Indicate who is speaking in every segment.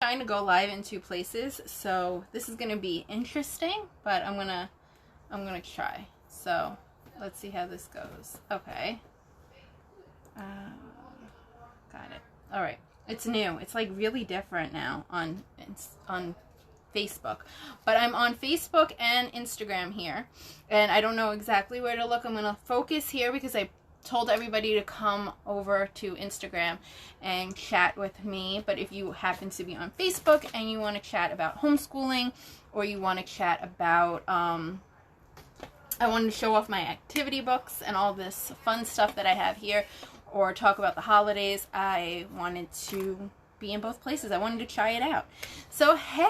Speaker 1: trying to go live in 2 places, so this is going to be interesting, but I'm going to try. So, let's see how this goes. Okay. Got it. All right. It's new. It's like really different now on Facebook. But I'm on Facebook and Instagram here, and I don't know exactly where to look. I'm going to focus here because I told everybody to come over to Instagram and chat with me. But if you happen to be on Facebook and you want to chat about homeschooling, or you want to chat about I wanted to show off my activity books and all this fun stuff that I have here, or talk about the holidays, I wanted to be in both places. I wanted to try it out. So hey,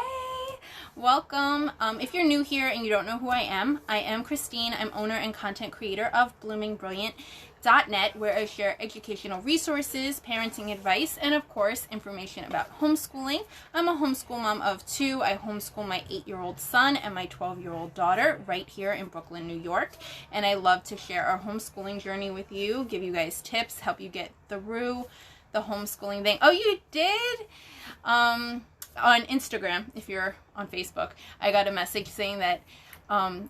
Speaker 1: welcome. If you're new here and you don't know who I am Christine. I'm owner and content creator of BloomingBrilliant.net, where I share educational resources, parenting advice, and of course, information about homeschooling. I'm a homeschool mom of 2. I homeschool my 8-year-old son and my 12-year-old daughter right here in Brooklyn, New York. And I love to share our homeschooling journey with you, give you guys tips, help you get through the homeschooling thing. Oh, you did? On Instagram, if you're on Facebook, I got a message saying that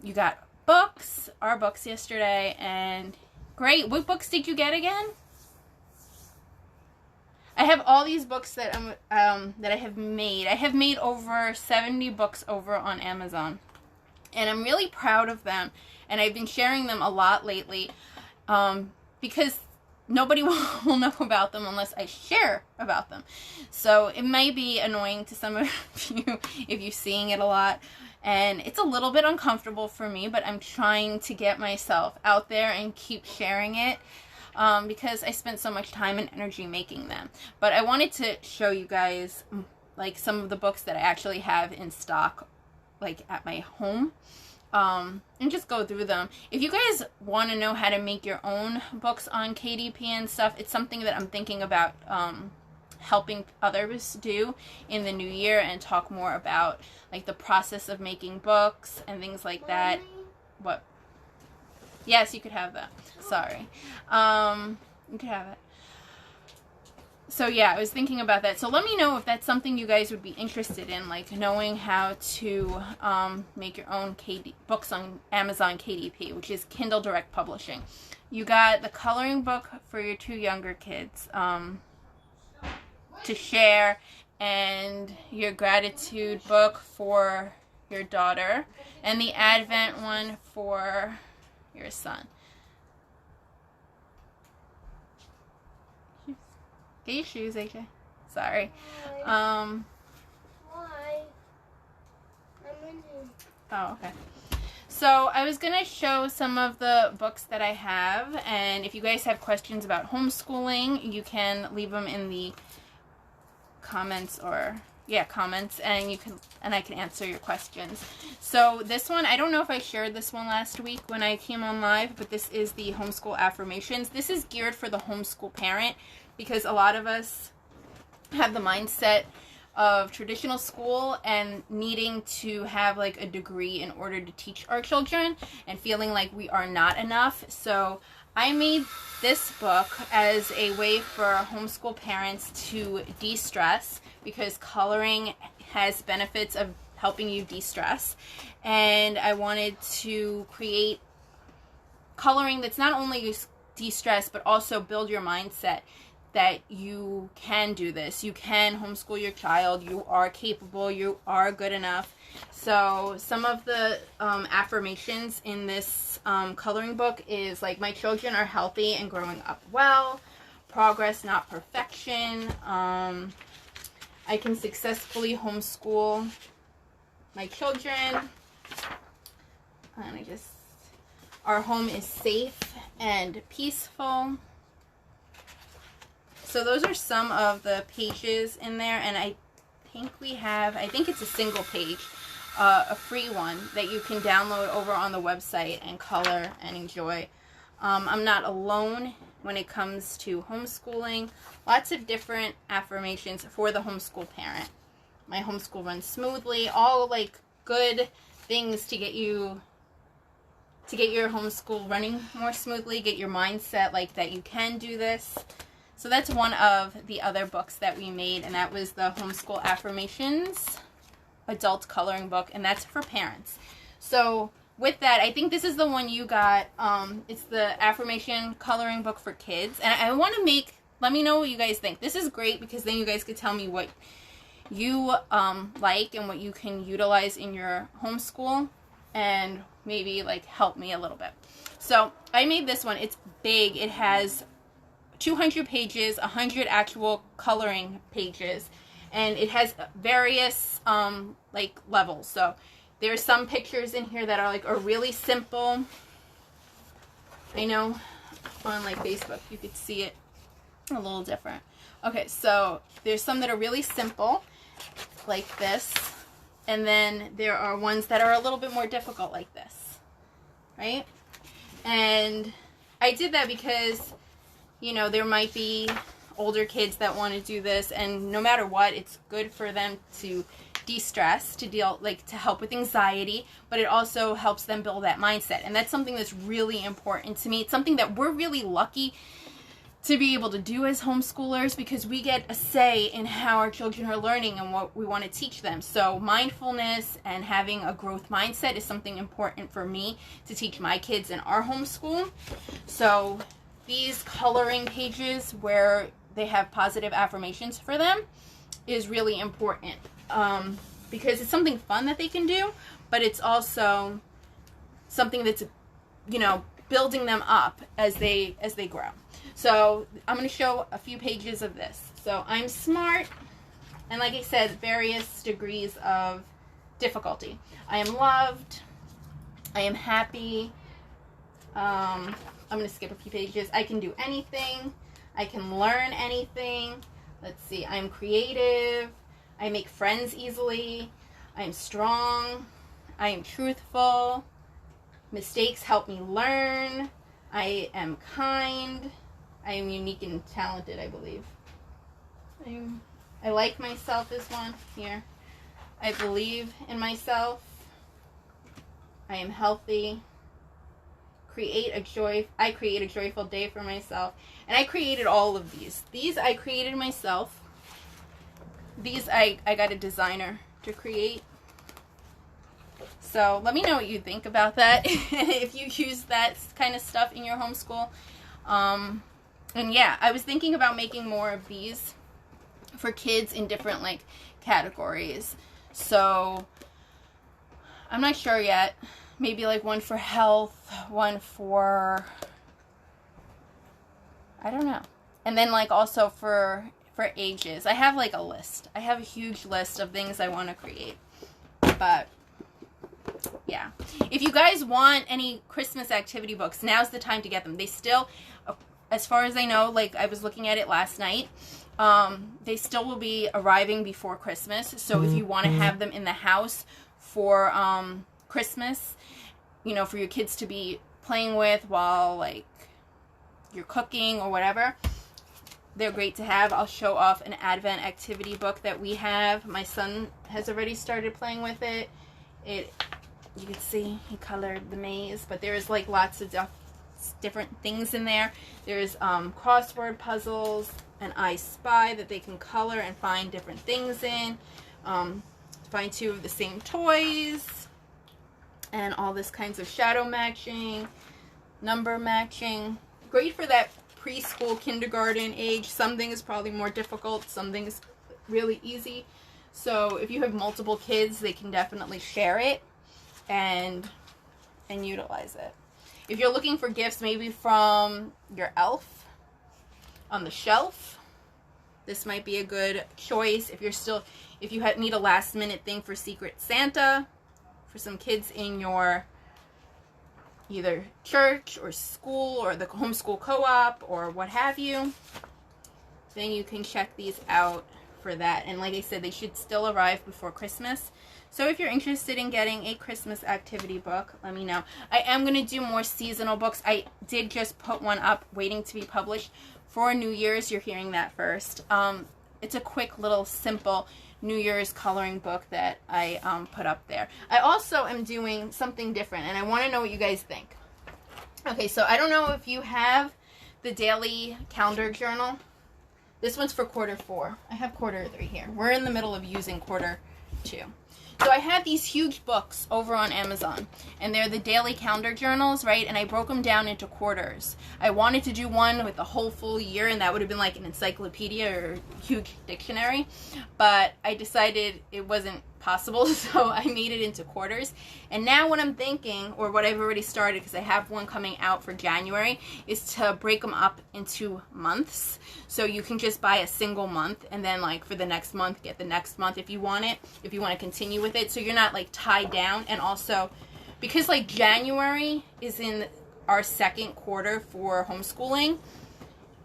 Speaker 1: you got books, our books yesterday, and great. What books did you get again? I have all these books that that I have made. I have made over 70 books over on Amazon, and I'm really proud of them. And I've been sharing them a lot lately because nobody will know about them unless I share about them. So it may be annoying to some of you if you're seeing it a lot. And it's a little bit uncomfortable for me, but I'm trying to get myself out there and keep sharing it because I spent so much time and energy making them. But I wanted to show you guys like some of the books that I actually have in stock, like at my home. And just go through them. If you guys want to know how to make your own books on KDP and stuff, it's something that I'm thinking about helping others do in the new year, and talk more about like the process of making books and things like that. What? Yes, you could have that. Sorry. You could have it. So yeah, I was thinking about that. So let me know if that's something you guys would be interested in, like knowing how to make your own books on Amazon KDP, which is Kindle Direct Publishing. You got the coloring book for your 2 younger kids to share, and your gratitude book for your daughter, and the Advent one for your son. Get your shoes, AJ. Sorry.
Speaker 2: Why?
Speaker 1: Oh, okay. So I was going to show some of the books that I have, and if you guys have questions about homeschooling, you can leave them in the comments, and I can answer your questions. So this one, I don't know if I shared this one last week when I came on live, but this is the Homeschool Affirmations. This is geared for the homeschool parent, because a lot of us have the mindset of traditional school and needing to have like a degree in order to teach our children, and feeling like we are not enough. So I made this book as a way for homeschool parents to de-stress, because coloring has benefits of helping you de-stress. And I wanted to create coloring that's not only de-stress, but also build your mindset that you can do this. You can homeschool your child. You are capable. You are good enough. So some of the affirmations in this coloring book is like, my children are healthy and growing up well. Progress, not perfection. I can successfully homeschool my children. And our home is safe and peaceful. So those are some of the pages in there, and I think it's a single page, a free one that you can download over on the website and color and enjoy. I'm not alone when it comes to homeschooling. Lots of different affirmations for the homeschool parent. My homeschool runs smoothly. All like good things to get your homeschool running more smoothly. Get your mindset like that you can do this. So that's one of the other books that we made, and that was the Homeschool Affirmations adult coloring book, and that's for parents. So with that, I think this is the one you got. It's the affirmation coloring book for kids, and I want to let me know what you guys think. This is great because then you guys could tell me what you like and what you can utilize in your homeschool, and maybe like help me a little bit. So I made this one. It's big. It has 200 pages, 100 actual coloring pages, and it has various like levels. So there's some pictures in here that are really simple. I know on like Facebook you could see it a little different. Okay, so there's some that are really simple like this, and then there are ones that are a little bit more difficult like this, right? And I did that because, you know, there might be older kids that want to do this, and no matter what, it's good for them to de-stress, to help with anxiety, but it also helps them build that mindset. And that's something that's really important to me. It's something that we're really lucky to be able to do as homeschoolers, because we get a say in how our children are learning and what we want to teach them. So mindfulness and having a growth mindset is something important for me to teach my kids in our homeschool. So these coloring pages where they have positive affirmations for them is really important, because it's something fun that they can do, but it's also something that's, you know, building them up as they grow. So I'm going to show a few pages of this. So I'm smart, and like I said, various degrees of difficulty. I am loved. I am happy. I'm going to skip a few pages. I can do anything. I can learn anything. Let's see. I'm creative. I make friends easily. I am strong. I am truthful. Mistakes help me learn. I am kind. I am unique and talented, I believe. I like myself is one here. I believe in myself. I am healthy. I create a joyful day for myself. And I created all of these. These I created myself. These I got a designer to create. So let me know what you think about that. If you use that kind of stuff in your homeschool. And yeah, I was thinking about making more of these for kids in different like categories. So I'm not sure yet. Maybe like one for health, one for, I don't know. And then like also for ages. I have like a list. I have a huge list of things I want to create. But yeah. If you guys want any Christmas activity books, now's the time to get them. They still, as far as I know, like I was looking at it last night, they still will be arriving before Christmas. So if you want to have them in the house for Christmas, you know, for your kids to be playing with while like you're cooking or whatever, they're great to have. I'll show off an Advent activity book that we have. My son has already started playing with it. You can see he colored the maze, but there's like lots of different things in there. There's crossword puzzles, an I Spy that they can color and find different things in. Find two of the same toys, and all this kinds of shadow matching, number matching. Great for that preschool, kindergarten age. Some things probably more difficult, some things really easy. So if you have multiple kids, they can definitely share it and utilize it. If you're looking for gifts, maybe from your elf on the shelf, this might be a good choice. If you need a last minute thing for Secret Santa for some kids in your either church or school or the homeschool co-op or what have you, then you can check these out for that. And like I said, they should still arrive before Christmas. So if you're interested in getting a Christmas activity book, let me know. I am going to do more seasonal books. I did just put one up waiting to be published for New Year's. You're hearing that first. It's a quick little simple New Year's coloring book that I put up there. I also am doing something different, and I want to know what you guys think. Okay, so I don't know if you have the daily calendar journal. This one's for quarter 4. I have quarter 3 here. We're in the middle of using quarter 2. So I have these huge books over on Amazon, and they're the daily calendar journals, right? And I broke them down into quarters. I wanted to do one with the whole full year, and that would have been like an encyclopedia or huge dictionary, but I decided it wasn't possible, so I made it into quarters. And now what I'm thinking, or what I've already started, because I have one coming out for January, is to break them up into months. So you can just buy a single month, and then like for the next month, get the next month if you want it, if you want to continue with it. So you're not like tied down. And also, because like January is in our second quarter for homeschooling,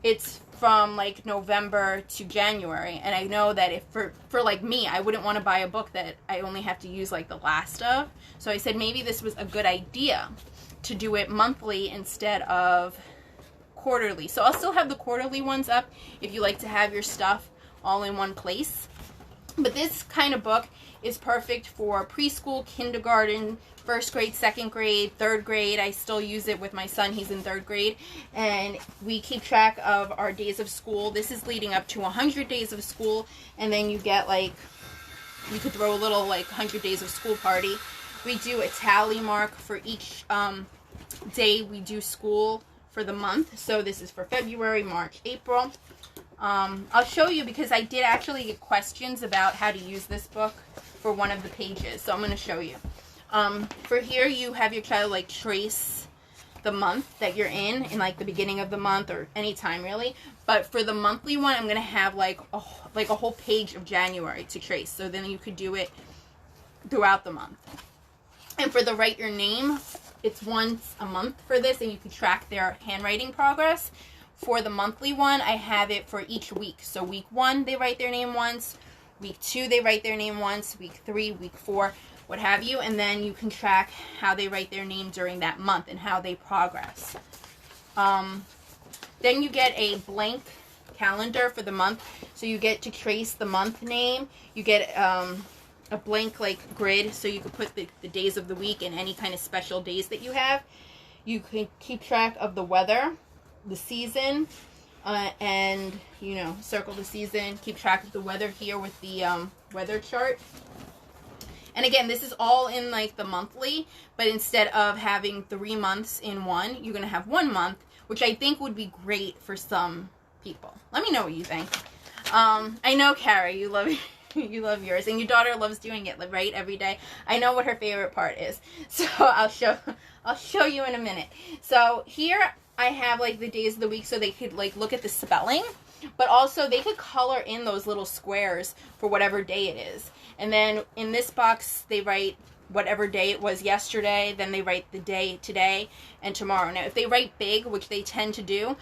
Speaker 1: it's from like November to January, and I know that if for like me, I wouldn't want to buy a book that I only have to use like the last of. So I said maybe this was a good idea to do it monthly instead of quarterly. So I'll still have the quarterly ones up if you like to have your stuff all in one place. But this kind of book is perfect for preschool, kindergarten, first grade, second grade, third grade. I still use it with my son. He's in third grade. And we keep track of our days of school. This is leading up to 100 days of school. And then you get like, you could throw a little like 100 days of school party. We do a tally mark for each day we do school for the month. So this is for February, March, April. I'll show you because I did actually get questions about how to use this book for one of the pages. So I'm going to show you. For here, you have your child like trace the month that you're in like the beginning of the month or any time really. But for the monthly one, I'm going to have like a whole page of January to trace. So then you could do it throughout the month. And for the write your name, it's once a month for this, and you can track their handwriting progress. For the monthly one, I have it for each week. So week 1, they write their name once. Week 2, they write their name once. Week 3, week 4, what have you. And then you can track how they write their name during that month and how they progress. Then you get a blank calendar for the month. So you get to trace the month name. You get a blank like grid, so you can put the days of the week and any kind of special days that you have. You can keep track of the weather, the season, and you know, circle the season, keep track of the weather here with the weather chart. And again, this is all in like the monthly, but instead of having 3 months in one, you're gonna have 1 month, which I think would be great for some people. Let me know what you think. I know, Carrie, you love you love yours, and your daughter loves doing it, right, every day. I know what her favorite part is, so I'll show you in a minute. So here I have like the days of the week, so they could like look at the spelling, but also they could color in those little squares for whatever day it is. And then in this box, they write whatever day it was yesterday, then they write the day today and tomorrow. Now, if they write big, which they tend to do,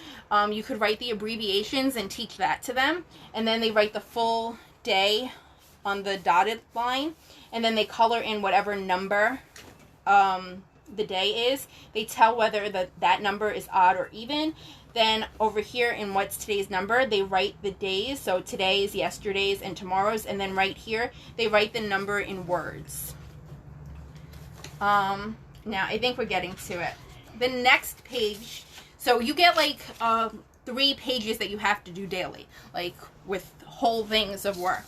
Speaker 1: you could write the abbreviations and teach that to them. And then they write the full day on the dotted line, and then they color in whatever number the day is. They tell whether that number is odd or even. Then over here in what's today's number, they write the days. So today's, yesterday's, and tomorrow's. And then right here, they write the number in words. Now, I think we're getting to it. The next page, so you get like 3 pages that you have to do daily, like with whole things of work.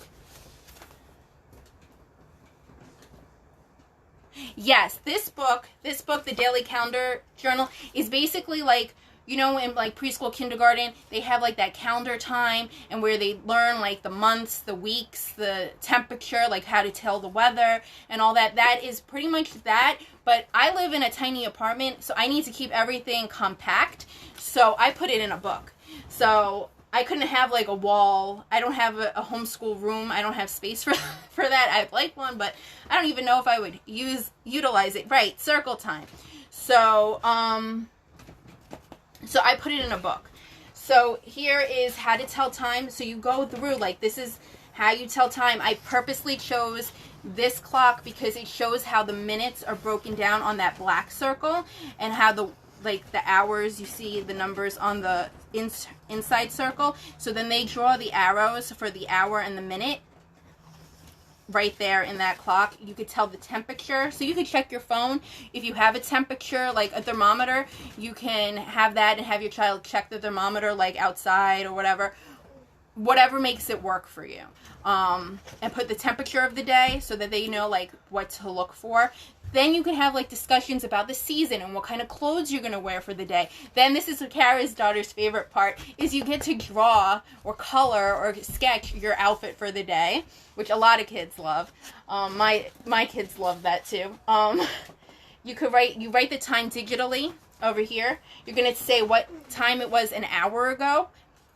Speaker 1: Yes, this book, the Daily Calendar Journal, is basically like, you know, in like preschool, kindergarten, they have like that calendar time and where they learn like the months, the weeks, the temperature, like how to tell the weather and all that. That is pretty much that. But I live in a tiny apartment, so I need to keep everything compact. So I put it in a book. So I couldn't have like a wall. I don't have a homeschool room. I don't have space for that. I'd like one, but I don't even know if I would utilize it. Right, circle time. So so I put it in a book. So here is how to tell time. So you go through, like, this is how you tell time. I purposely chose this clock because it shows how the minutes are broken down on that black circle, and how the hours, you see the numbers on the inside circle. So then they draw the arrows for the hour and the minute right there in that clock. You could tell the temperature, so you could check your phone. If you have a temperature, like a thermometer, you can have that and have your child check the thermometer like outside or whatever. whatever makes it work for you. And put the temperature of the day so that they know like what to look for. Then you can have like discussions about the season and what kind of clothes you're going to wear for the day. Then this is Kara's daughter's favorite part, is you get to draw or color or sketch your outfit for the day, which a lot of kids love. My kids love that too. You write the time digitally over here. You're going to say what time it was an hour ago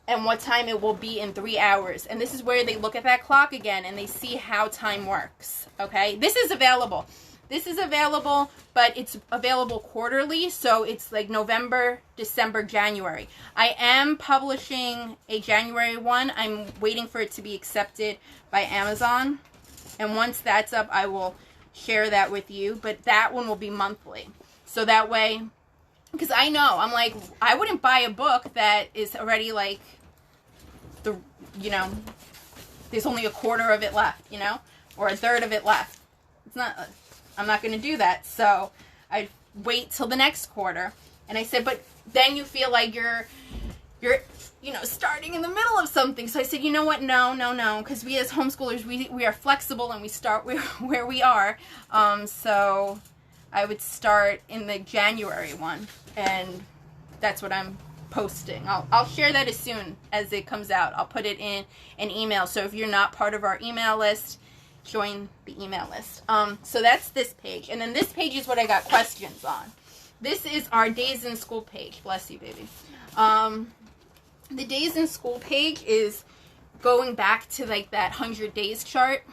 Speaker 1: and what time it will be in 3 hours. And this is where they look at that clock again and they see how time works. Okay? This is available. But it's available quarterly, so it's like November, December, January. I am publishing a January one. I'm waiting for it to be accepted by Amazon. And once that's up, I will share that with you. But that one will be monthly. So that way, because I know, I'm like, I wouldn't buy a book that is already like, there's only a quarter of it left, or a third of it left. I'm not going to do that. So I wait till the next quarter. And I said, but then you feel like you're starting in the middle of something. So I said, you know what? No. Because we as homeschoolers, we are flexible and we start where we are. So I would start in the January one. And that's what I'm posting. I'll share that as soon as it comes out. I'll put it in an email. So if you're not part of our email list, join the email list. So that's this page. And then this page is what I got questions on. This is our days in school page. Bless you, baby. The days in school page is going back to like that 100 days chart.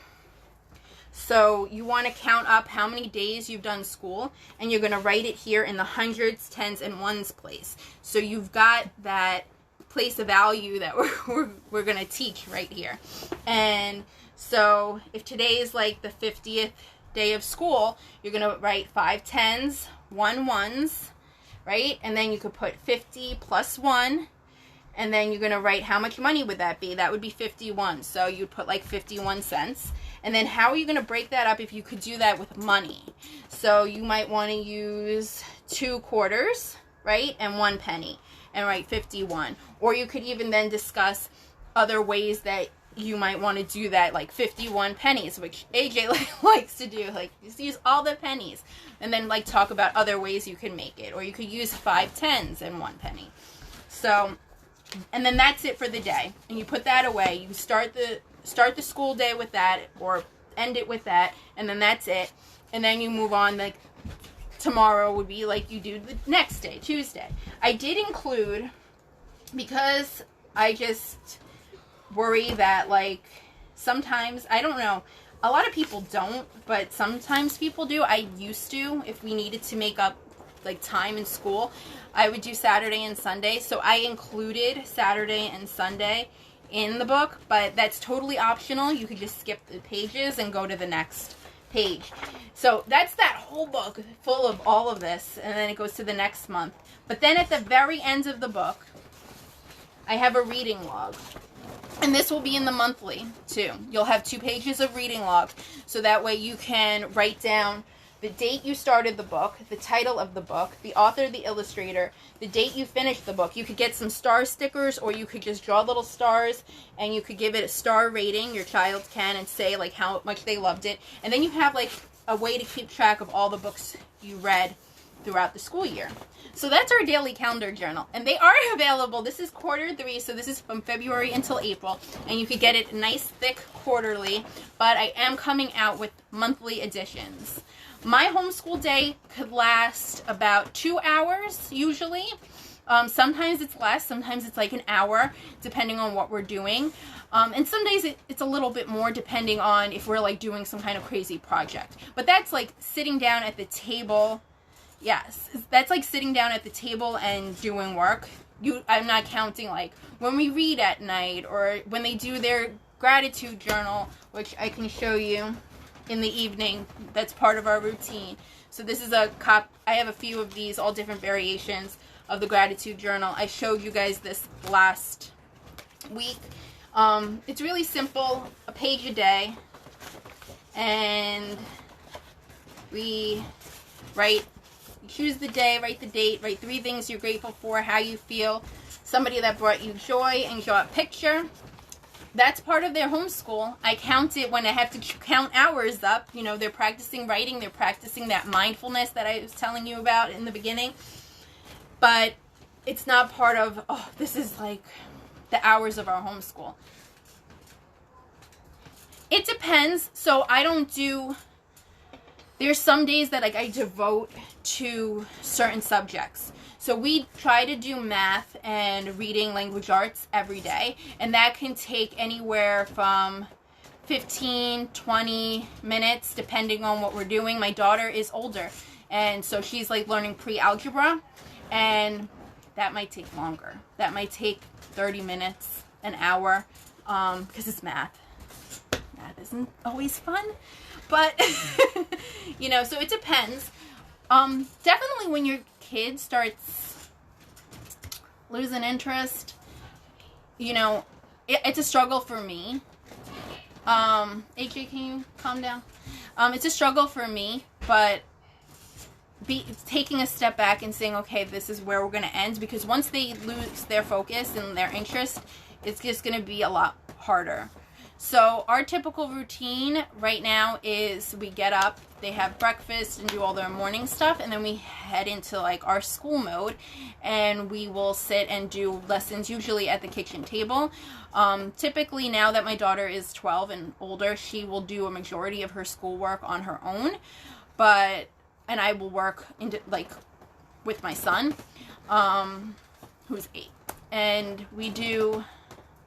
Speaker 1: So you want to count up how many days you've done school, and you're going to write it here in the hundreds, tens, and ones place. So you've got that place of value that we're going to teach right here. And so if today is like the 50th day of school, you're going to write 5 tens, 1 ones, right? And then you could put 50 plus 1. And then you're going to write how much money would that be? That would be 51. So you'd put like 51 cents. And then how are you going to break that up if you could do that with money? So you might want to use 2 quarters, right? And 1 penny and write 51. Or you could even then discuss other ways that you might want to do that, like 51 pennies, which AJ likes to do. Like, just use all the pennies. And then like talk about other ways you can make it. Or you could use 5 tens and 1 penny. So, and then that's it for the day. And you put that away. You start the school day with that, or end it with that, and then that's it. And then you move on. Like tomorrow would be like you do the next day, Tuesday. I did include, because I just worry that like sometimes, I don't know, a lot of people don't, but sometimes people do. I used to, if we needed to make up like time in school, I would do Saturday and Sunday. So I included Saturday and Sunday in the book, but that's totally optional. You could just skip the pages and go to the next page. So that's that whole book full of all of this, and then it goes to the next month. But then at the very end of the book, I have a reading log. And this will be in the monthly too. You'll have 2 pages of reading log, so that way you can write down the date you started the book, the title of the book, the author, the illustrator, the date you finished the book. You could get some star stickers, or you could just draw little stars, and you could give it a star rating, your child can, and say like how much they loved it. And then you have like a way to keep track of all the books you read throughout the school year. So that's our daily calendar journal, and they are available. This is quarter 3, so this is from February until April, and you could get it nice thick quarterly, but I am coming out with monthly editions. My homeschool day could last about 2 hours usually. Sometimes it's less, sometimes it's like an hour, depending on what we're doing. And some days it's a little bit more, depending on if we're like doing some kind of crazy project. But that's like sitting down at the table. Yes, that's like sitting down at the table and doing work. I'm not counting like when we read at night, or when they do their gratitude journal, which I can show you in the evening. That's part of our routine. So this is I have a few of these, all different variations of the gratitude journal. I showed you guys this last week. It's really simple, a page a day, and we choose the day, write the date, write 3 things you're grateful for, how you feel, somebody that brought you joy, and draw a picture. that's part of their homeschool. I count it when I have to count hours up. You know, they're practicing writing. They're practicing that mindfulness that I was telling you about in the beginning. But it's not part of, oh, this is like the hours of our homeschool. It depends. So I don't do, there's some days that like I devote to certain subjects. So we try to do math and reading language arts every day, and that can take anywhere from 15, 20 minutes, depending on what we're doing. My daughter is older, and so she's like learning pre-algebra, and that might take longer. That might take 30 minutes, an hour, because it's math. Math isn't always fun, but, you know, so it depends. Definitely when your kid starts losing interest, you know, it's a struggle for me. AJ, can you calm down? It's a struggle for me, but taking a step back and saying, okay, this is where we're going to end, because once they lose their focus and their interest, it's just going to be a lot harder. So our typical routine right now is we get up, they have breakfast and do all their morning stuff, and then we head into like our school mode, and we will sit and do lessons usually at the kitchen table. Typically now that my daughter is 12 and older, she will do a majority of her schoolwork on her own, and I will work like with my son, who's 8, and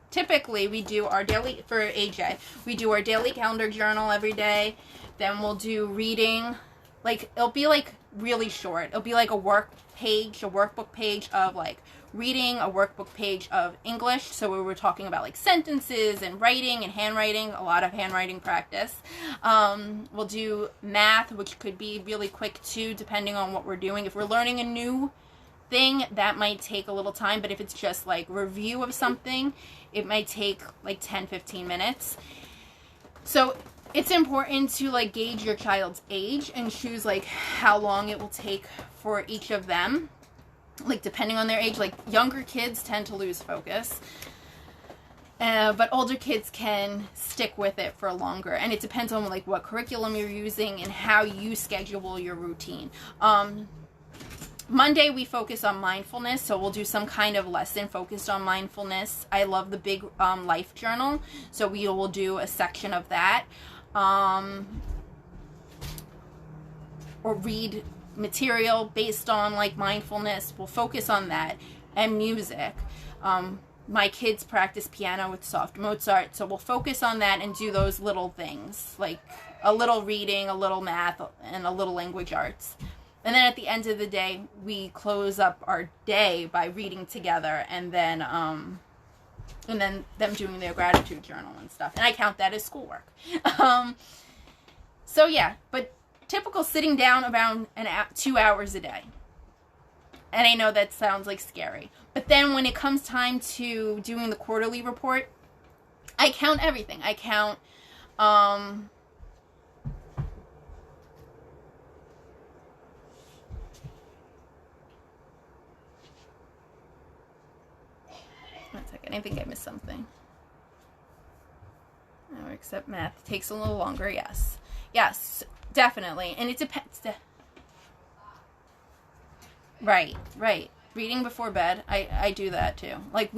Speaker 1: typically we do our daily, for AJ, we do our daily calendar journal every day. Then we'll do reading, like it'll be like really short. It'll be like a workbook page of like reading, a workbook page of English. So we were talking about like sentences and writing and handwriting, a lot of handwriting practice. We'll do math, which could be really quick too, depending on what we're doing. If we're learning a new thing, that might take a little time, but if it's just like review of something, it might take like 10-15 minutes. So it's important to like gauge your child's age and choose like how long it will take for each of them, like depending on their age. Like younger kids tend to lose focus, but older kids can stick with it for longer, and it depends on like what curriculum you're using and how you schedule your routine. Monday we focus on mindfulness, so we'll do some kind of lesson focused on mindfulness. I love the big life journal, so we will do a section of that, or read material based on like mindfulness. We'll focus on that, and music. My kids practice piano with soft Mozart, so we'll focus on that and do those little things, like a little reading, a little math, and a little language arts. And then at the end of the day, we close up our day by reading together, and then them doing their gratitude journal and stuff. And I count that as schoolwork. So yeah, but typical sitting down around 2 hours a day. And I know that sounds like scary. But then when it comes time to doing the quarterly report, I count everything. I count, one second, I think I missed something. Oh, except math takes a little longer, yes. Yes, definitely. And it depends. Right. Reading before bed, I do that too. Like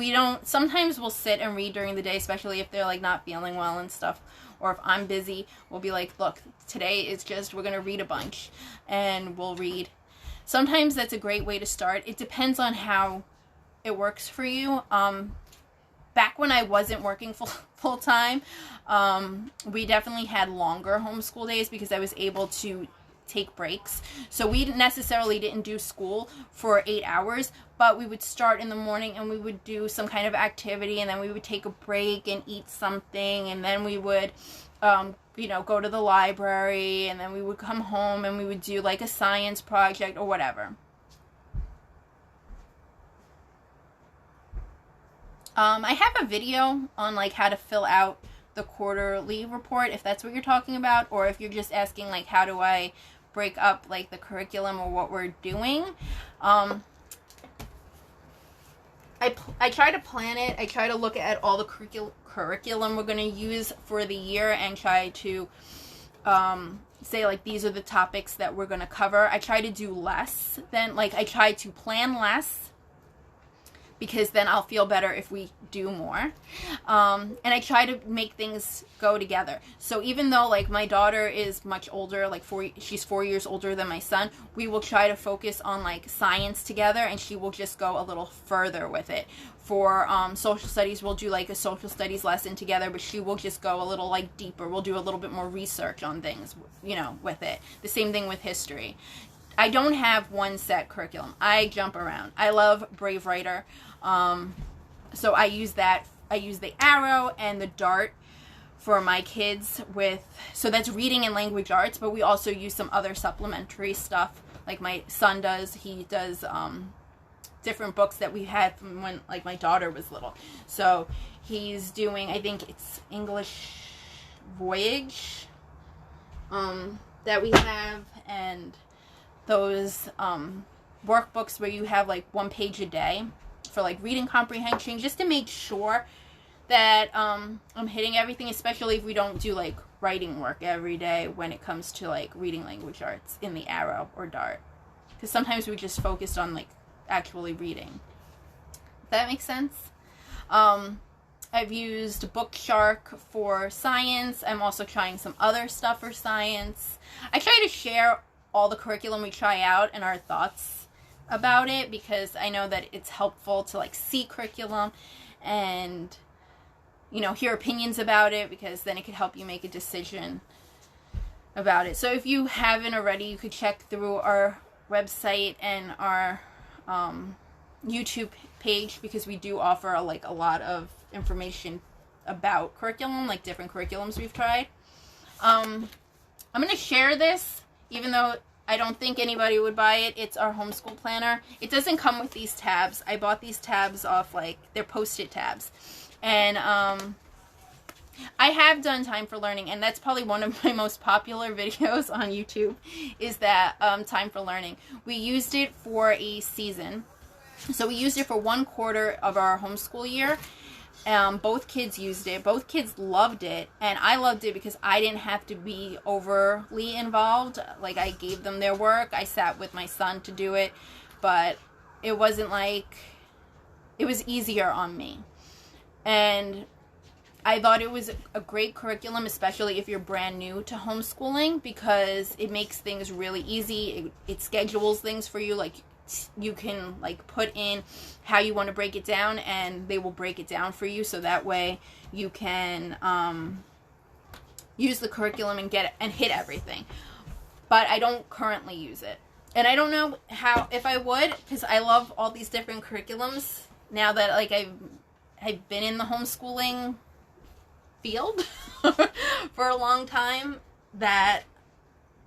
Speaker 1: sometimes we'll sit and read during the day, especially if they're like not feeling well and stuff. Or if I'm busy, we'll be like, look, today is just, we're going to read a bunch. And we'll read. Sometimes that's a great way to start. It depends on how it works for you. Back when I wasn't working full time, we definitely had longer homeschool days because I was able to take breaks. So we necessarily didn't do school for 8 hours, but we would start in the morning and we would do some kind of activity, and then we would take a break and eat something, and then we would go to the library, and then we would come home and we would do like a science project or whatever. I have a video on like how to fill out the quarterly report, if that's what you're talking about, or if you're just asking like how do I break up like the curriculum or what we're doing. I try to plan it. I try to look at all the curriculum we're going to use for the year and try to say, like, these are the topics that we're going to cover. I try to do less than, like, I try to plan less, because then I'll feel better if we do more. And I try to make things go together. So even though, like, my daughter is much older, like she's 4 years older than my son, we will try to focus on, like, science together, and she will just go a little further with it. For social studies, we'll do, like, a social studies lesson together, but she will just go a little, like, deeper. We'll do a little bit more research on things, you know, with it. The same thing with history. I don't have one set curriculum. I jump around. I love Brave Writer. So I use that. I use the arrow and the dart for my kids so that's reading and language arts, but we also use some other supplementary stuff, like my son does. He does, different books that we had from when, like, my daughter was little. So he's doing, I think it's English Voyage, that we have, and those, workbooks where you have, like, 1 page a day for, like, reading comprehension, just to make sure that I'm hitting everything, especially if we don't do, like, writing work every day when it comes to, like, reading language arts in the arrow or dart, because sometimes we just focused on, like, actually reading. That makes sense. I've used Bookshark for science. I'm also trying some other stuff for science. I try to share all the curriculum we try out and our thoughts about it, because I know that it's helpful to, like, see curriculum and, you know, hear opinions about it, because then it could help you make a decision about it. So if you haven't already, you could check through our website and our YouTube page, because we do offer, like, a lot of information about curriculum, like different curriculums we've tried. I'm going to share this, even though I don't think anybody would buy it. It's our homeschool planner. It doesn't come with these tabs. I bought these tabs off, like, they're Post-it tabs. And I have done Time for Learning, and that's probably one of my most popular videos on YouTube, is that Time for Learning. We used it for a season. So we used it for 1/4 of our homeschool year. Both kids used it. Both kids loved it, and I loved it because I didn't have to be overly involved. Like, I gave them their work. I sat with my son to do it, but it wasn't like, it was easier on me. And I thought it was a great curriculum, especially if you're brand new to homeschooling, because it makes things really easy. It schedules things for you. Like, you can, like, put in how you want to break it down, and they will break it down for you, so that way you can use the curriculum and hit everything. But I don't currently use it, and I don't know if I would, because I love all these different curriculums now that, like, I've been in the homeschooling field for a long time, that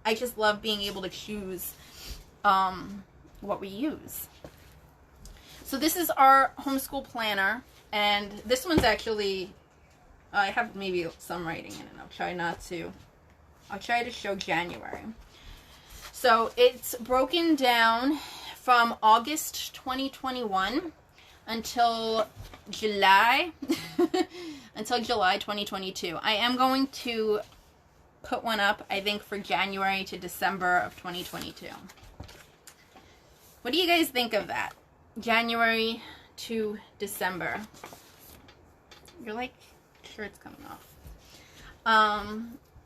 Speaker 1: I just love being able to choose what we use. So this is our homeschool planner, and this one's actually, I have maybe some writing in it. I'll try to show January. So it's broken down from August 2021 until July 2022. I am going to put one up, I think, for January to December of 2022. What do you guys think of that? January to December. You're like, sure, it's coming off.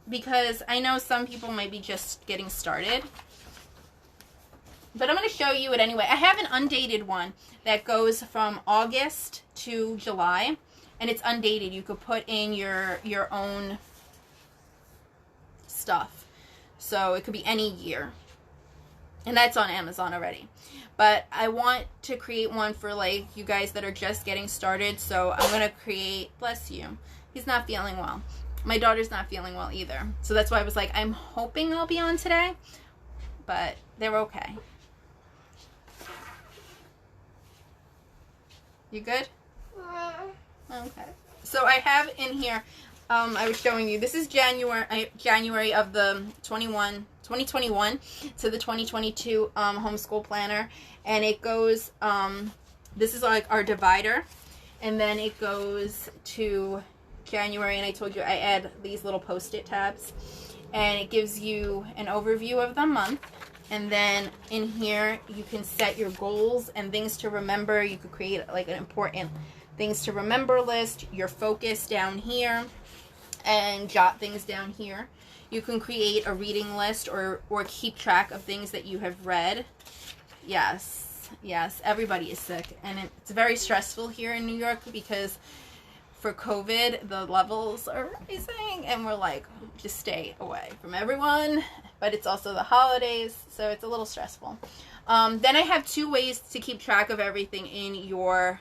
Speaker 1: Because I know some people might be just getting started. But I'm going to show you it anyway. I have an undated one that goes from August to July. And it's undated. You could put in your own stuff. So it could be any year. And that's on Amazon already. But I want to create one for, like, you guys that are just getting started. So I'm going to create, bless you, he's not feeling well. My daughter's not feeling well either. So that's why I was like, I'm hoping I'll be on today. But they're okay. You good? Okay. So I have in here, I was showing you, this is January of the 2021 to the 2022 homeschool planner, and it goes, this is like our divider, and then it goes to January, and I told you I add these little post-it tabs, and it gives you an overview of the month. And then in here you can set your goals and things to remember. You could create like an important things to remember list, your focus down here, and jot things down here. You can create a reading list or keep track of things that you have read. Yes, everybody is sick, and it's very stressful here in New York because for COVID, the levels are rising, and we're like, just stay away from everyone. But it's also the holidays, so it's a little stressful. Then I have 2 ways to keep track of everything in your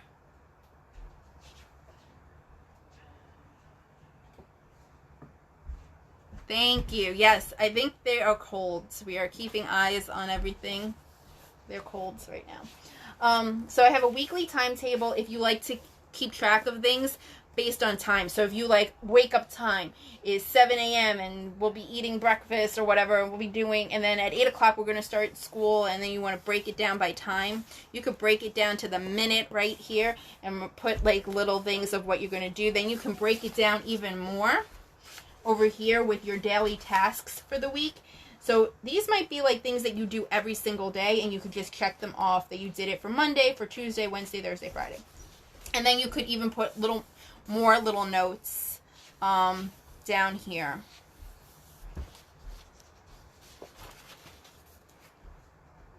Speaker 1: Thank you. Yes, I think they are colds. We are keeping eyes on everything. They're colds right now. So I have a weekly timetable if you like to keep track of things based on time. So if you like wake up time is 7 a.m. and we'll be eating breakfast or whatever we'll be doing, and then at 8 o'clock we're going to start school, and then you want to break it down by time, you could break it down to the minute right here and put like little things of what you're going to do. Then you can break it down even more over here with your daily tasks for the week. So these might be like things that you do every single day, and you could just check them off that you did it for Monday, for Tuesday, Wednesday, Thursday, Friday. And then you could even put more little notes down here.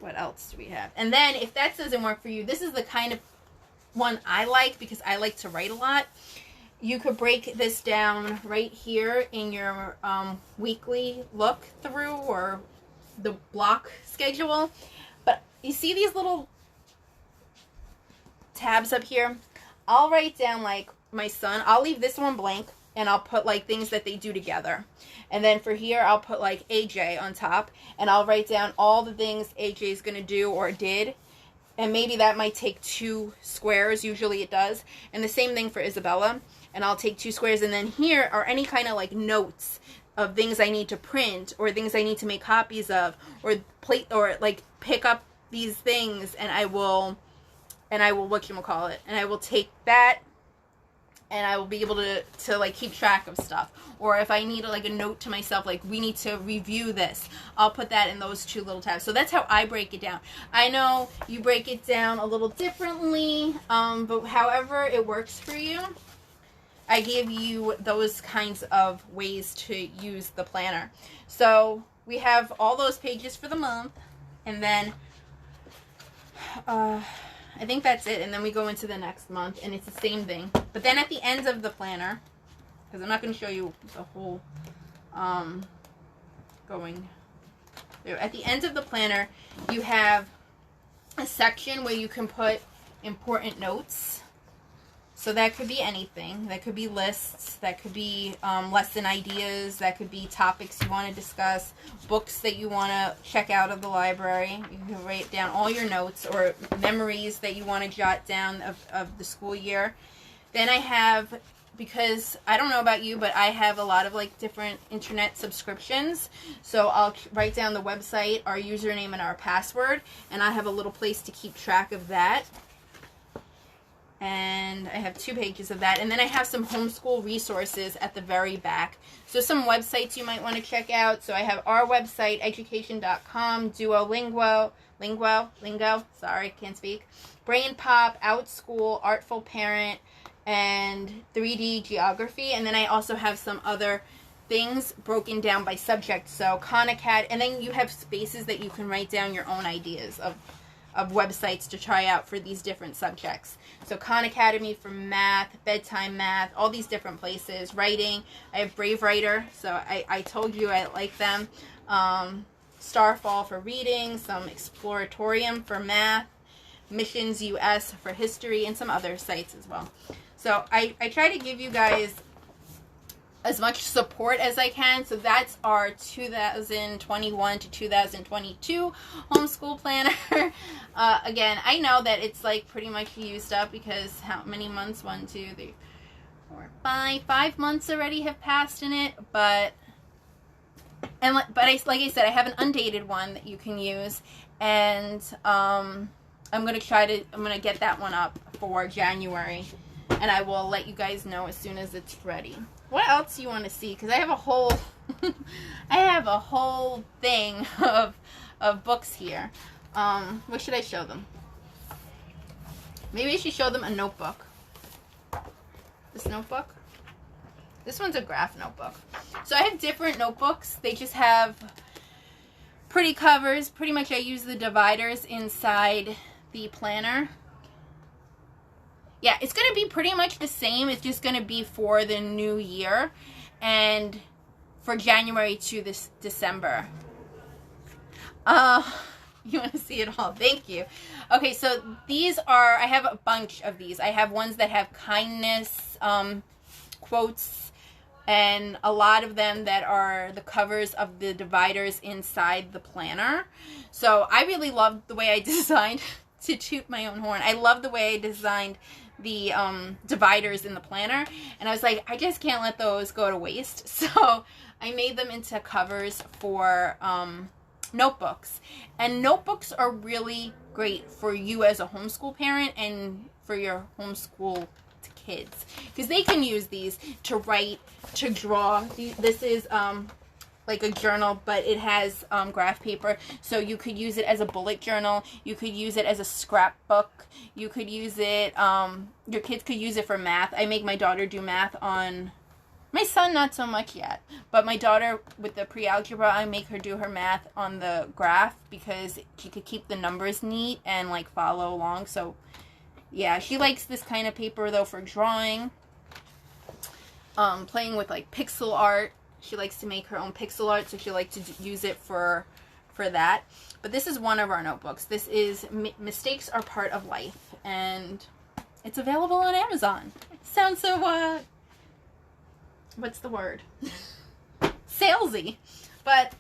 Speaker 1: What else do we have? And then if that doesn't work for you, this is the kind of one I like because I like to write a lot. You could break this down right here in your weekly look through or the block schedule. But you see these little tabs up here? I'll write down like my son. I'll leave this one blank, and I'll put like things that they do together. And then for here, I'll put like AJ on top, and I'll write down all the things AJ is going to do or did. And maybe that might take 2 squares. Usually it does. And the same thing for Isabella. And I'll take 2 squares. And then here are any kind of like notes of things I need to print or things I need to make copies of or like pick up these things, and I will whatchamacallit, and I will take that, and I will be able to like keep track of stuff. Or if I need like a note to myself, like we need to review this, I'll put that in those 2 little tabs. So that's how I break it down. I know you break it down a little differently, but however it works for you, I give you those kinds of ways to use the planner. So we have all those pages for the month, and then I think that's it, and then we go into the next month, and it's the same thing. But then at the end of the planner, because I'm not going to show you the whole going through. At the end of the planner, you have a section where you can put important notes. So that could be anything. That could be lists. That could be lesson ideas. That could be topics you want to discuss. Books that you want to check out of the library. You can write down all your notes or memories that you want to jot down of the school year. Then I have, because I don't know about you, but I have a lot of like different internet subscriptions. So I'll write down the website, our username, and our password. And I have a little place to keep track of that. And I have 2 pages of that. And then I have some homeschool resources at the very back. So some websites you might want to check out. So I have our website, education.com, Lingo, sorry, can't speak, Brain Pop, OutSchool, Artful Parent, and 3D Geography. And then I also have some other things broken down by subject. So Khan Academy, and then you have spaces that you can write down your own ideas of websites to try out for these different subjects. So Khan Academy for math, bedtime math, all these different places. Writing, I have Brave Writer, so I told you I like them. Starfall for reading, some Exploratorium for math, Missions US for history, and some other sites as well. So I try to give you guys as much support as I can. So that's our 2021 to 2022 homeschool planner. Again, I know that it's like pretty much used up because how many months? 1, 2, 3, 4, 5 months already have passed in it. But like I said, I have an undated one that you can use, and I'm gonna get that one up for January. and I will let you guys know as soon as it's ready. What else do you want to see? Because I have a whole I have a whole thing of books here. What should I show them? Maybe I should show them a notebook. This notebook. This one's a graph notebook. So I have different notebooks. They just have pretty covers. Pretty much I use the dividers inside the planner. Yeah, it's going to be pretty much the same. It's just going to be for the new year and for January to this December. You want to see it all? Thank you. Okay, so these are, I have a bunch of these. I have ones that have kindness quotes, and a lot of them that are the covers of the dividers inside the planner. So I really love the way I designed, to toot my own horn, I love the way I designed the dividers in the planner, and I was like, I just can't let those go to waste. So I made them into covers for notebooks. And notebooks are really great for you as a homeschool parent and for your homeschool kids, because they can use these to write, to draw. This is like a journal, but it has graph paper, so you could use it as a bullet journal, you could use it as a scrapbook, you could use it, your kids could use it for math. I make my daughter do math on, my son not so much yet, but my daughter with the pre-algebra, I make her do her math on the graph because she could keep the numbers neat and like follow along. So yeah, she likes this kind of paper though for drawing, playing with like pixel art. She likes to make her own pixel art, so she likes to use it for that. But this is one of our notebooks. This is Mistakes Are Part of Life, and it's available on Amazon. It sounds so, what's the word? Salesy. But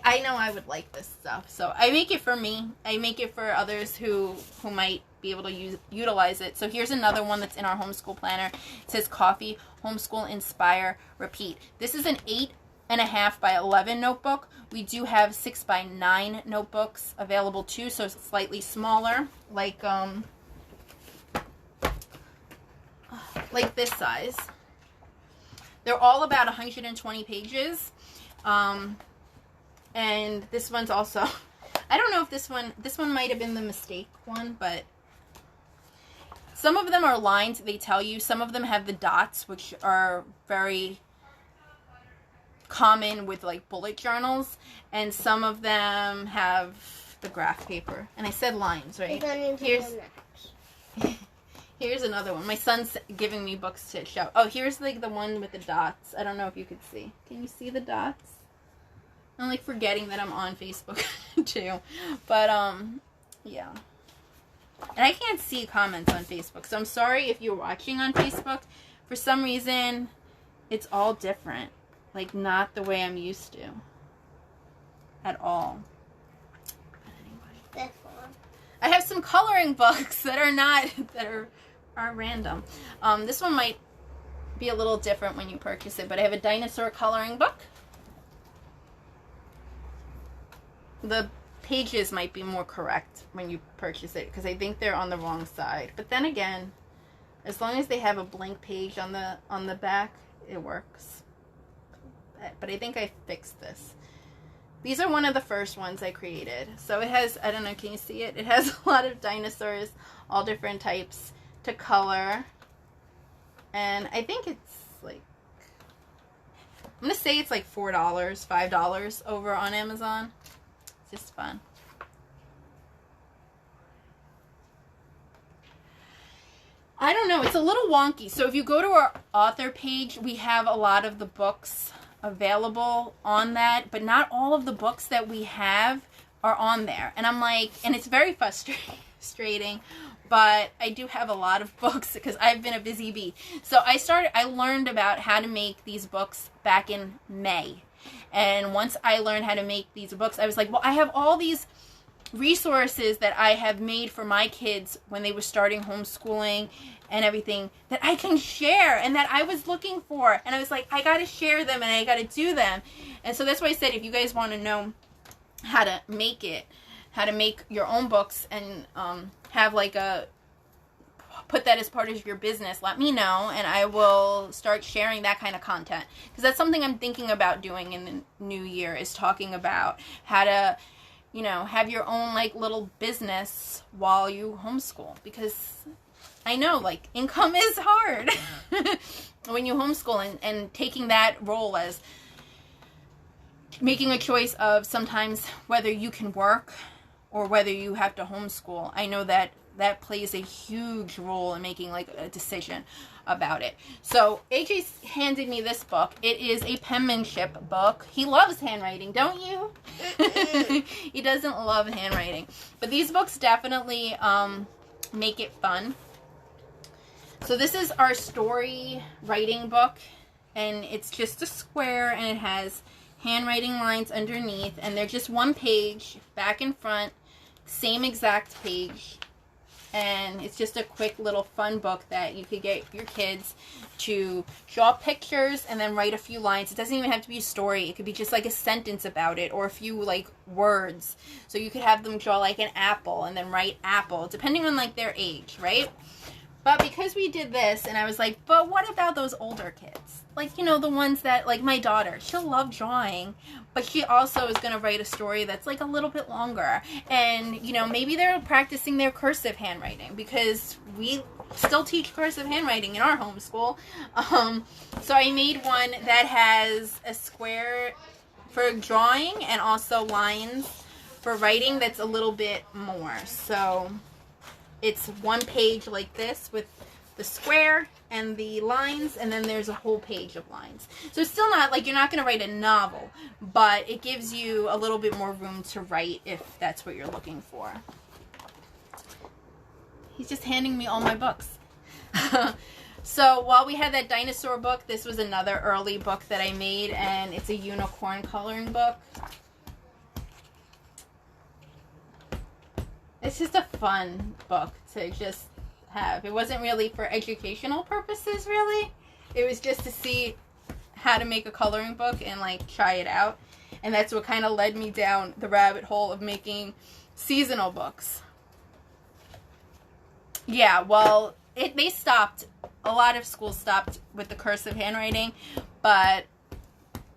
Speaker 1: I know I would like this stuff, so I make it for me. I make it for others who might be able to utilize it. So here's another one that's in our homeschool planner. It says Coffee, Homeschool, Inspire, Repeat. This is an 8.5 by 11 notebook. We do have 6 by 9 notebooks available too, so it's slightly smaller, like this size. They're all about 120 pages. And this one's also, I don't know if this one might have been the mistake one, but some of them are lined, they tell you. Some of them have the dots, which are very common with like bullet journals, and some of them have the graph paper. And I said lines, right? Here's another one. My son's giving me books to show. Oh, here's like the one with the dots. I don't know if you could see. Can you see the dots? I'm like forgetting that I'm on Facebook too. But yeah. And I can't see comments on Facebook, so I'm sorry if you're watching on Facebook. For some reason, it's all different. Like not the way I'm used to. At all. But anyway. This one. I have some coloring books that are not, that are random. This one might be a little different when you purchase it, but I have a dinosaur coloring book. The pages might be more correct when you purchase it, because I think they're on the wrong side. But then again, as long as they have a blank page on the back, it works. But I think I fixed this. These are one of the first ones I created. So it has, I don't know, can you see it? It has a lot of dinosaurs, all different types to color. And I think it's like, I'm going to say it's like $4, $5 over on Amazon. It's just fun. I don't know, it's a little wonky. So if you go to our author page, we have a lot of the books available on that, but not all of the books that we have are on there. And I'm like, and it's very frustrating, but I do have a lot of books because I've been a busy bee. So I learned about how to make these books back in May. And once I learned how to make these books, I was like, well, I have all these resources that I have made for my kids when they were starting homeschooling and everything that I can share and that I was looking for. And I was like, I got to share them and I got to do them. And so that's why I said, if you guys want to know how to make it, how to make your own books and have like a put that as part of your business, let me know, and I will start sharing that kind of content. Because that's something I'm thinking about doing in the new year, is talking about how to, you know, have your own, like, little business while you homeschool. Because I know, like, income is hard when you homeschool, and taking that role as making a choice of sometimes whether you can work or whether you have to homeschool. I know that that plays a huge role in making, like, a decision about it. So AJ handed me this book. It is a penmanship book. He loves handwriting, don't you? He doesn't love handwriting. But these books definitely make it fun. So this is our story writing book, and it's just a square, and it has handwriting lines underneath, and they're just one page, back and front, same exact page. And it's just a quick little fun book that you could get your kids to draw pictures and then write a few lines. It doesn't even have to be a story. It could be just like a sentence about it, or a few, like, words. So you could have them draw, like, an apple and then write apple, depending on, like, their age, right? But because we did this, and I was like, but what about those older kids? Like, you know, the ones that, like, my daughter, she'll love drawing, but she also is going to write a story that's, like, a little bit longer. And, you know, maybe they're practicing their cursive handwriting, because we still teach cursive handwriting in our homeschool. So I made one that has a square for drawing and also lines for writing that's a little bit more. So it's one page like this with the square and the lines, and then there's a whole page of lines. So it's still not, like, you're not going to write a novel, but it gives you a little bit more room to write if that's what you're looking for. He's just handing me all my books. So while we had that dinosaur book, this was another early book that I made, and it's a unicorn coloring book. It's just a fun book to just have. It wasn't really for educational purposes, really. It was just to see how to make a coloring book and, like, try it out. And that's what kind of led me down the rabbit hole of making seasonal books. Yeah, well, they stopped. A lot of schools stopped with the cursive handwriting, but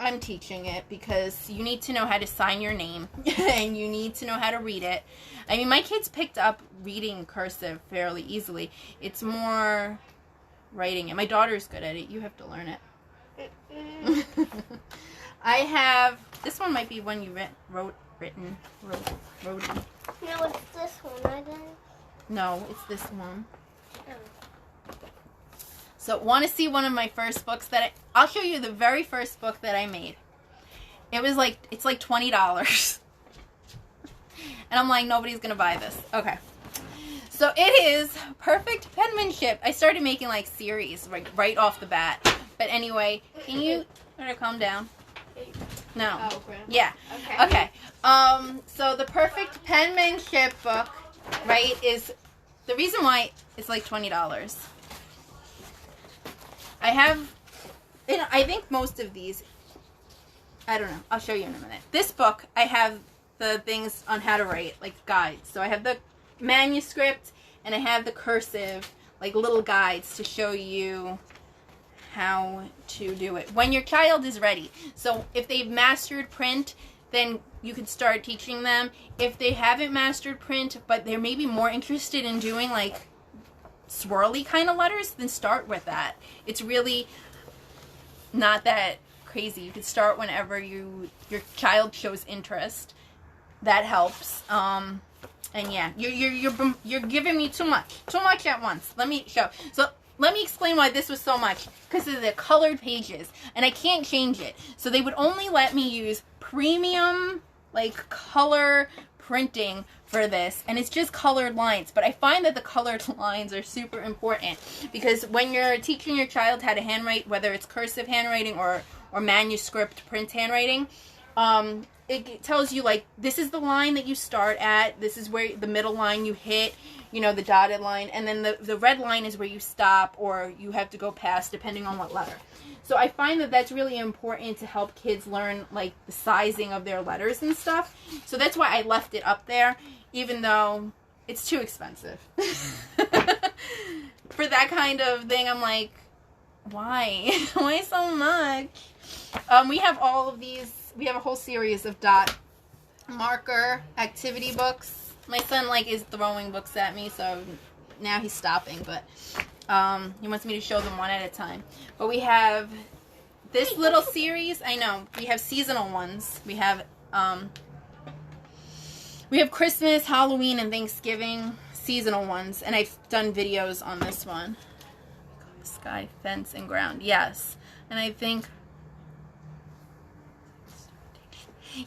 Speaker 1: I'm teaching it because you need to know how to sign your name and you need to know how to read it. I mean, my kids picked up reading cursive fairly easily. It's more writing it. My daughter's good at it. You have to learn it. I have, this one might be one you wrote.
Speaker 2: No, it's this one, I think.
Speaker 1: No, it's this one.
Speaker 2: Oh.
Speaker 1: So, want to see one of my first books that I'll show you the very first book that I made. It was like, it's like $20. And I'm like, nobody's going to buy this. Okay. So, it is Perfect Penmanship. I started making, like, series right off the bat. But anyway, can you sort of calm down? No.
Speaker 2: Oh, okay.
Speaker 1: Yeah.
Speaker 2: Okay.
Speaker 1: So, the Perfect Penmanship book, right, is the reason why it's like $20. I think most of these, I don't know, I'll show you in a minute. This book, I have the things on how to write, like guides. So I have the manuscript and I have the cursive, like little guides to show you how to do it when your child is ready. So if they've mastered print, then you could start teaching them. If they haven't mastered print, but they're maybe more interested in doing like swirly kind of letters, then start with that. It's really not that crazy. You could start whenever your child shows interest. That helps. And yeah, you're giving me too much at once. Let me show. So let me explain why this was so much. Because of the colored pages, and I can't change it. So they would only let me use premium, like, color printing for this, and it's just colored lines. But I find that the colored lines are super important, because when you're teaching your child how to handwrite, whether it's cursive handwriting or manuscript print handwriting, it tells you, like, this is the line that you start at, this is where the middle line you hit, you know, the dotted line, and then the red line is where you stop or you have to go past, depending on what letter. So I find that that's really important to help kids learn, like, the sizing of their letters and stuff. So that's why I left it up there, even though it's too expensive. for that kind of thing, I'm like, why? Why so much? We have all of these. We have a whole series of dot marker activity books. My son is throwing books at me, so now he's stopping, but he wants me to show them one at a time. But we have this little series. I know we have seasonal ones. We have Christmas, Halloween, and Thanksgiving seasonal ones, and I've done videos on this one. Sky, fence, and ground. Yes, and I think,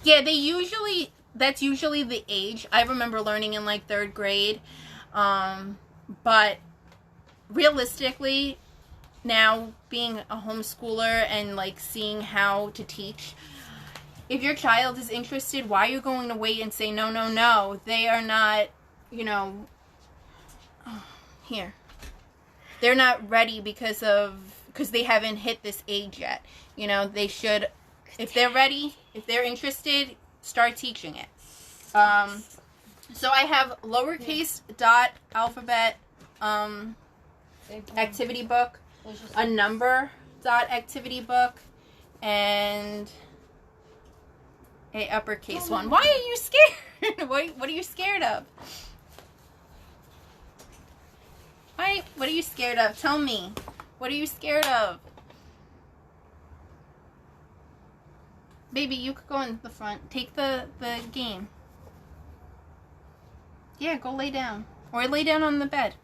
Speaker 1: yeah, that's usually the age. I remember learning in 3rd grade, but realistically, now being a homeschooler and seeing how to teach, if your child is interested, why are you going to wait and say no, no, no? They are not, here. They're not ready because they haven't hit this age yet. They should, if they're ready, if they're interested, start teaching it. So I have lowercase dot alphabet activity book, a number dot activity book, and a uppercase one. Why are you scared? What are you scared of? What are you scared of? Tell me. What are you scared of? Baby, you could go in the front. Take the game. Yeah, go lay down. Or lay down on the bed.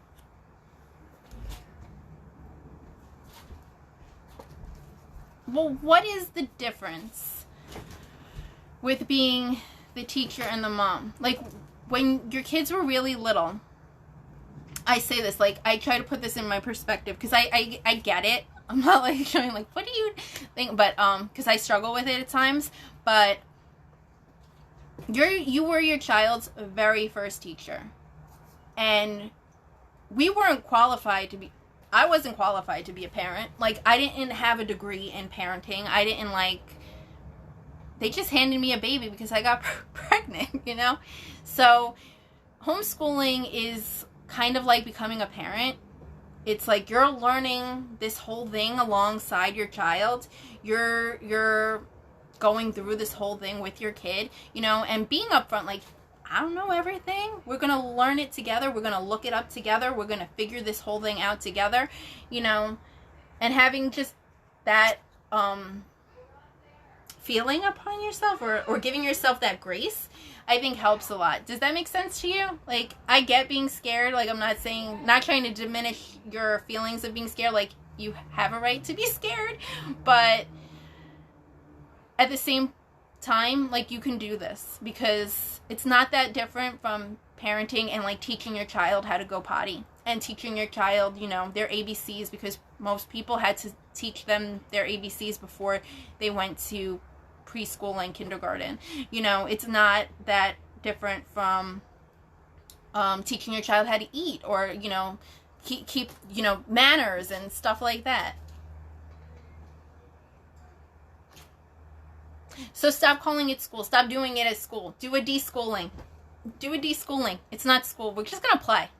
Speaker 1: Well, what is the difference with being the teacher and the mom? When your kids were really little, I say this, I try to put this in my perspective, because I get it. I'm not showing what do you think, but because I struggle with it at times. But you were your child's very first teacher, and we weren't qualified to be. I wasn't qualified to be a parent. I didn't have a degree in parenting. I didn't They just handed me a baby because I got pregnant, So homeschooling is kind of like becoming a parent. It's you're learning this whole thing alongside your child. You're going through this whole thing with your kid, and being upfront, I don't know everything. We're going to learn it together. We're going to look it up together. We're going to figure this whole thing out together, and having just that feeling upon yourself, or giving yourself that grace, I think helps a lot. Does that make sense to you? I get being scared. I'm not trying to diminish your feelings of being scared. You have a right to be scared, but at the same time, you can do this, because it's not that different from parenting and teaching your child how to go potty, and teaching your child, their ABCs, because most people had to teach them their ABCs before they went to preschool and kindergarten. It's not that different from teaching your child how to eat, or keep manners and stuff like that. So stop calling it school. Stop doing it at school. Do a deschooling. It's not school. We're just gonna play.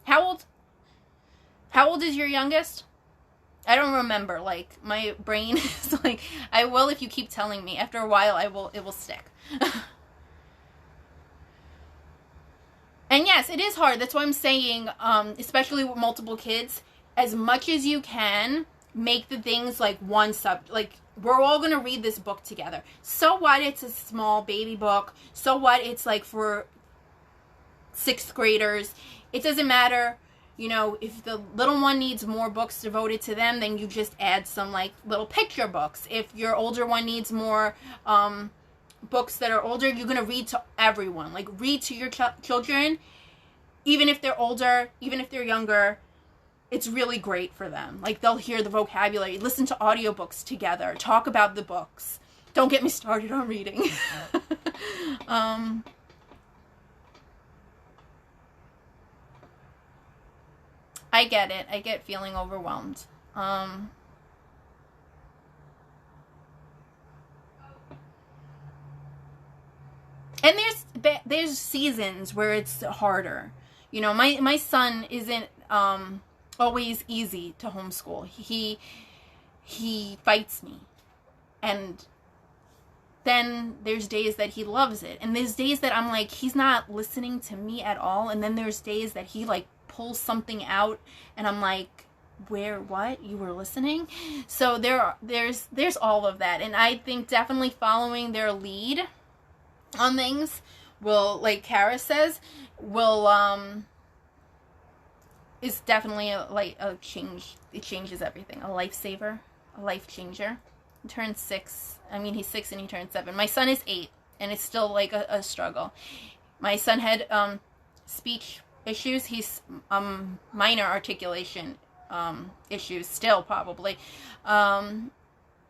Speaker 1: How old is your youngest? I don't remember. My brain is I will if you keep telling me. After a while, it will stick. And yes, it is hard. That's why I'm saying, especially with multiple kids, as much as you can, make the things one we're all going to read this book together. So what? It's a small baby book. So what? It's for 6th graders. It doesn't matter. If the little one needs more books devoted to them, then you just add some little picture books. If your older one needs more books that are older, you're going to read to everyone. Read to your children, even if they're older, even if they're younger. It's really great for them. They'll hear the vocabulary, listen to audiobooks together, talk about the books. Don't get me started on reading. I get it. I get feeling overwhelmed. And there's seasons where it's harder. My son isn't always easy to homeschool. He fights me. And then there's days that he loves it. And there's days that I'm like, he's not listening to me at all. And then there's days that he like pulls something out and I'm like, what? You were listening? So there's all of that. And I think definitely following their lead on things will, like Kara says, will is definitely a change. It changes everything. A lifesaver, a life changer. He turns 6. I mean, he's 6 and he turned 7. My son is 8, and it's still like a struggle. My son had speech issues. He's minor articulation issues still, probably, and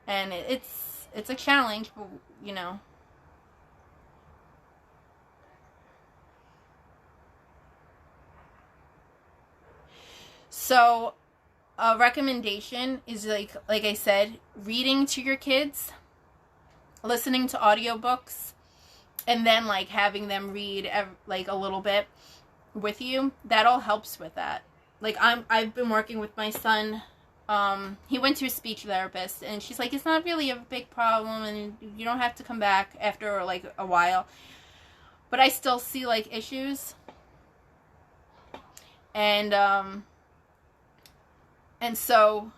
Speaker 1: it's a challenge, but you know. So a recommendation is like I said, reading to your kids, listening to audiobooks, and then like having them read like a little bit with you. That all helps with that. Like I've been working with my son. He went to a speech therapist and she's like, it's not really a big problem and you don't have to come back after like a while. But I still see like issues. And so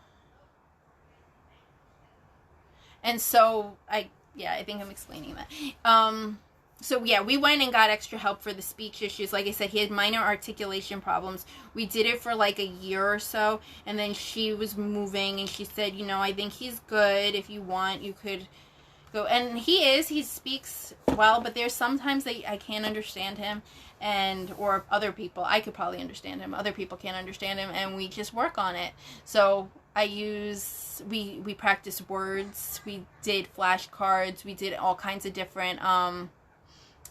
Speaker 1: I think I'm explaining that. So yeah, we went and got extra help for the speech issues. Like I said, he had minor articulation problems. We did it for like a year or so, and then she was moving, and she said, you know, I think he's good. If you want, you could go. And he speaks well, but there's sometimes that I can't understand him, or other people. I could probably understand him. Other people can't understand him, and we just work on it. So we practice words. We did flashcards. We did all kinds of different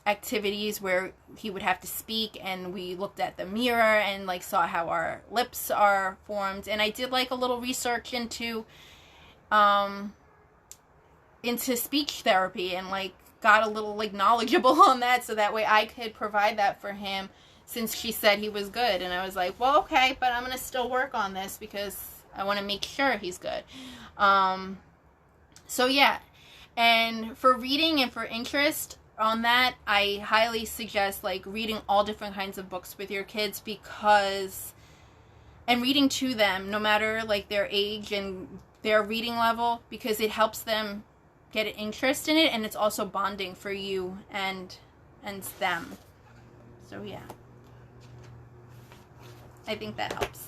Speaker 1: activities where he would have to speak, and we looked at the mirror and like saw how our lips are formed. And I did like a little research into speech therapy and like got a little like knowledgeable on that, so that way I could provide that for him, since she said he was good. And I was like, well, okay, but I'm gonna still work on this because I want to make sure he's good. So yeah. And for reading and for interest on that, I highly suggest like reading all different kinds of books with your kids, and reading to them, no matter like their age and their reading level, because it helps them get an interest in it, and it's also bonding for you and them. So yeah, I think that helps.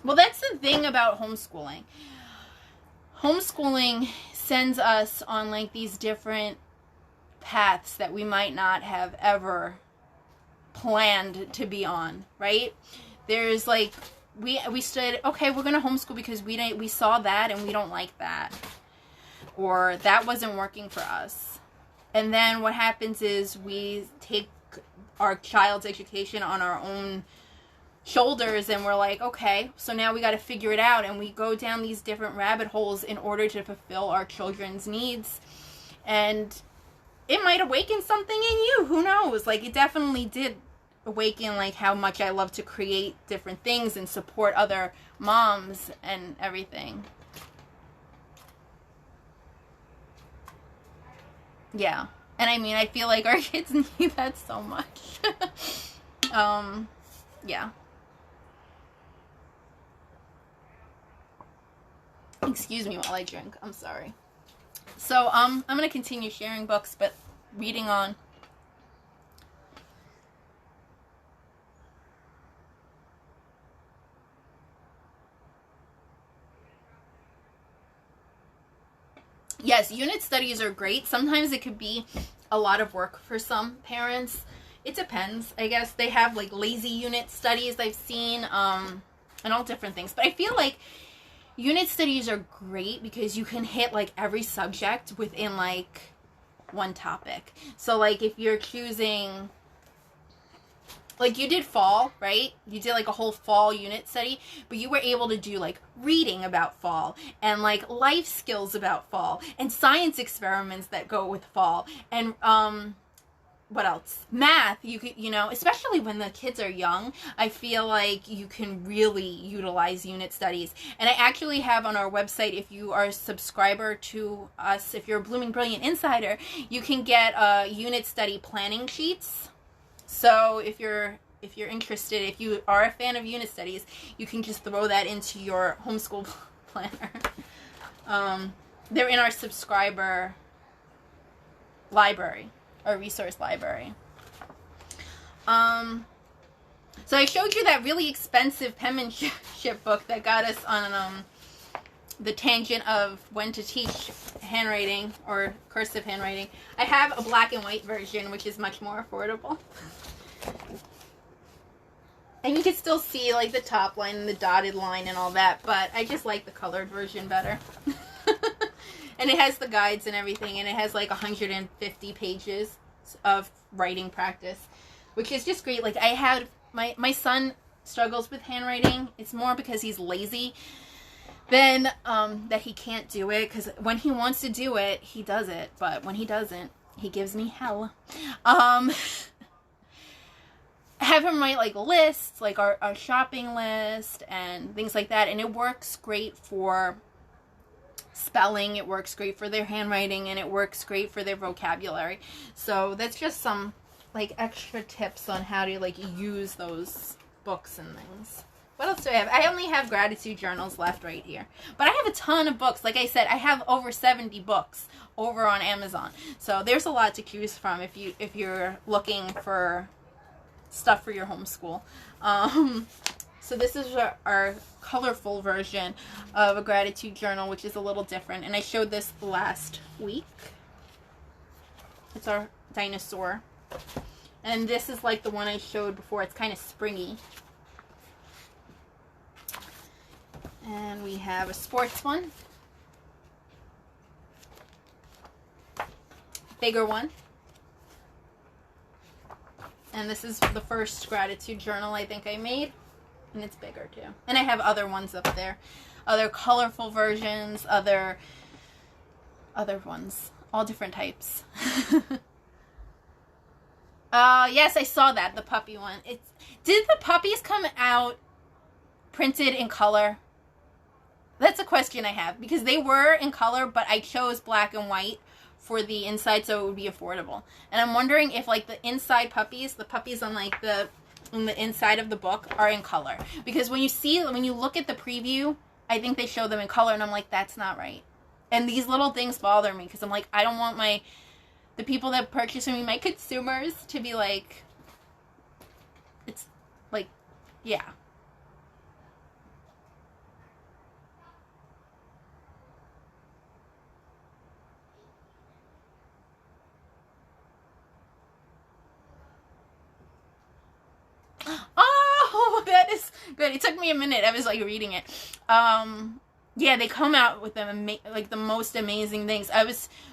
Speaker 1: Well, that's the thing about homeschooling. Homeschooling sends us on like these different paths that we might not have ever planned to be on, right? There's like we said, okay, we're gonna homeschool because we saw that and we don't like that, or that wasn't working for us. And then what happens is we take our child's education on our own shoulders, and we're like, okay, so now we got to figure it out, and we go down these different rabbit holes in order to fulfill our children's needs. And it might awaken something in you, who knows? Like, it definitely did awaken like how much I love to create different things and support other moms and everything. Yeah. And I mean, I feel like our kids need that so much. Yeah. Excuse me while I drink. I'm sorry. So, I'm going to continue sharing books, but reading on. Yes, unit studies are great. Sometimes it could be a lot of work for some parents. It depends. I guess they have like lazy unit studies I've seen, and all different things. But I feel like unit studies are great because you can hit like every subject within like one topic. So like if you're choosing, like you did fall, right? You did like a whole fall unit study, but you were able to do like reading about fall and like life skills about fall and science experiments that go with fall and what else? Math. You could, especially when the kids are young, I feel like you can really utilize unit studies. And I actually have on our website, if you are a subscriber to us, if you're a Blooming Brilliant Insider, you can get unit study planning sheets. So if you're interested, if you are a fan of unit studies, you can just throw that into your homeschool planner. They're in our subscriber library, or resource library. So I showed you that really expensive penmanship book that got us on the tangent of when to teach handwriting or cursive handwriting. I have a black and white version, which is much more affordable. And you can still see like the top line and the dotted line and all that, but I just like the colored version better. And it has the guides and everything, and it has like 150 pages of writing practice, which is just great. Like I had, my son struggles with handwriting. It's more because he's lazy than that he can't do it, because when he wants to do it, he does it, but when he doesn't, he gives me hell. Have him write like lists, like our shopping list and things like that, and it works great for spelling, it works great for their handwriting, and it works great for their vocabulary. So that's just some like extra tips on how to like use those books and things. What else do I have? I only have gratitude journals left right here, but I have a ton of books. Like I said, I have over 70 books over on Amazon, so there's a lot to choose from if you're looking for stuff for your homeschool. So this is our colorful version of a gratitude journal, which is a little different. And I showed this last week. It's our dinosaur. And this is like the one I showed before. It's kind of springy. And we have a sports one. Bigger one. And this is the first gratitude journal I think I made. And it's bigger too. And I have other ones up there. Other colorful versions, other ones. All different types. Yes, I saw that, the puppy one. Did the puppies come out printed in color? That's a question I have, because they were in color, but I chose black and white for the inside so it would be affordable. And I'm wondering if like the inside puppies, the puppies on like on the inside of the book are in color. Because when you look at the preview, I think they show them in color, and I'm like, that's not right. And these little things bother me, because I'm like, I don't want the people that purchase from me, my consumers, to be like, it's like, yeah. Oh, that is good. It took me a minute. I was like reading it. Yeah, they come out with them like the most amazing things.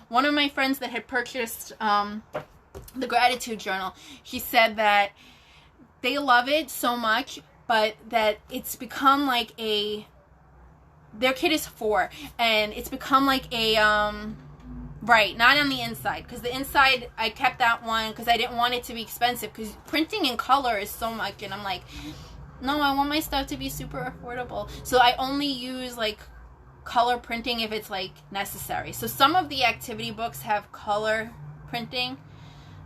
Speaker 1: One of my friends that had purchased the gratitude journal, she said that they love it so much, but that it's become like their kid is 4, and it's become like right, not on the inside, because the inside, I kept that one because I didn't want it to be expensive, because printing in color is so much, and I'm like, no, I want my stuff to be super affordable. So I only use like color printing if it's like necessary. So some of the activity books have color printing.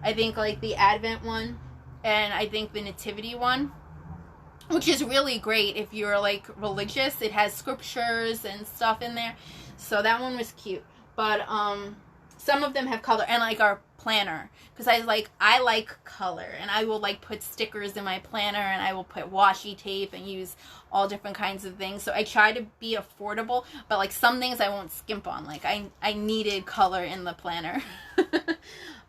Speaker 1: I think like the Advent one, and I think the Nativity one, which is really great if you're like religious. It has scriptures and stuff in there. So that one was cute. But some of them have color, and like our planner, because I like color, and I will like put stickers in my planner, and I will put washi tape and use all different kinds of things. So I try to be affordable, but like some things I won't skimp on. Like I needed color in the planner.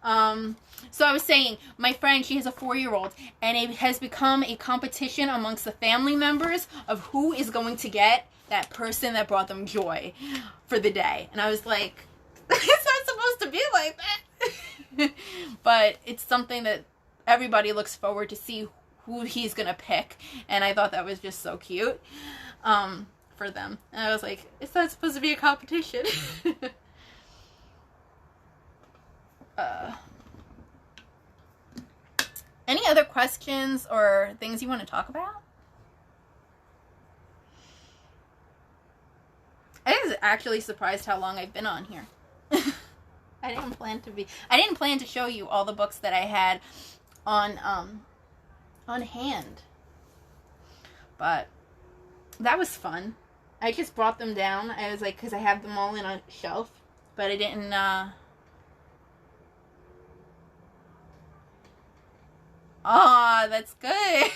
Speaker 1: So I was saying, my friend, she has a 4-year-old, and it has become a competition amongst the family members of who is going to get that person that brought them joy for the day. And I was like, it's not supposed to be like that. But it's something that everybody looks forward to see who he's gonna pick, and I thought that was just so cute for them. And I was like, it's not supposed to be a competition. Any other questions or things you want to talk about? I was actually surprised how long I've been on here. I didn't plan to show you all the books that I had on hand. But that was fun. I just brought them down. I was like, because I have them all in a shelf, but I didn't, that's good.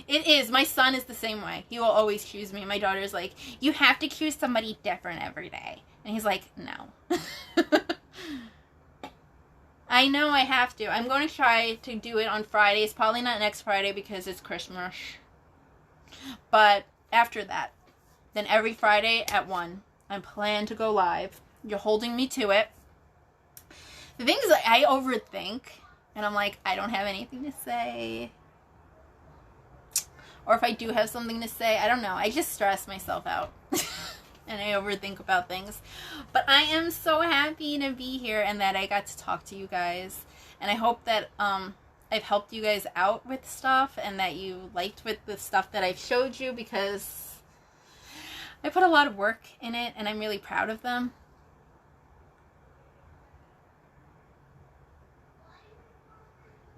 Speaker 1: It is. My son is the same way. He will always choose me. My daughter's like, you have to choose somebody different every day. And he's like, no. I know I have to. I'm going to try to do it on Fridays. Probably not next Friday because it's Christmas. But after that, then every Friday at 1, I plan to go live. You're holding me to it. The thing is, I overthink. And I'm like, I don't have anything to say. Or if I do have something to say, I don't know. I just stress myself out. And I overthink about things. But I am so happy to be here and that I got to talk to you guys. And I hope that I've helped you guys out with stuff and that you liked with the stuff that I've showed you, because I put a lot of work in it and I'm really proud of them.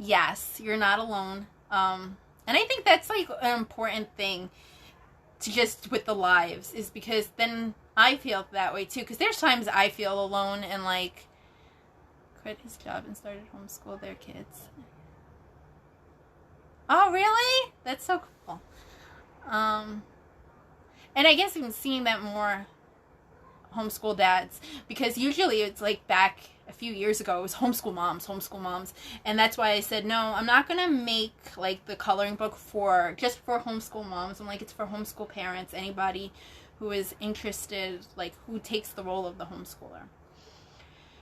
Speaker 1: Yes, you're not alone. And I think that's like an important thing to just with the lives, is because then I feel that way too. Because there's times I feel alone and like quit his job and started homeschool their kids. Oh, really? That's so cool. And I guess I'm seeing that more homeschool dads, because usually it's like back a few years ago, it was homeschool moms. And that's why I said, no, I'm not going to make like the coloring book just for homeschool moms. I'm like, it's for homeschool parents, anybody who is interested, like who takes the role of the homeschooler.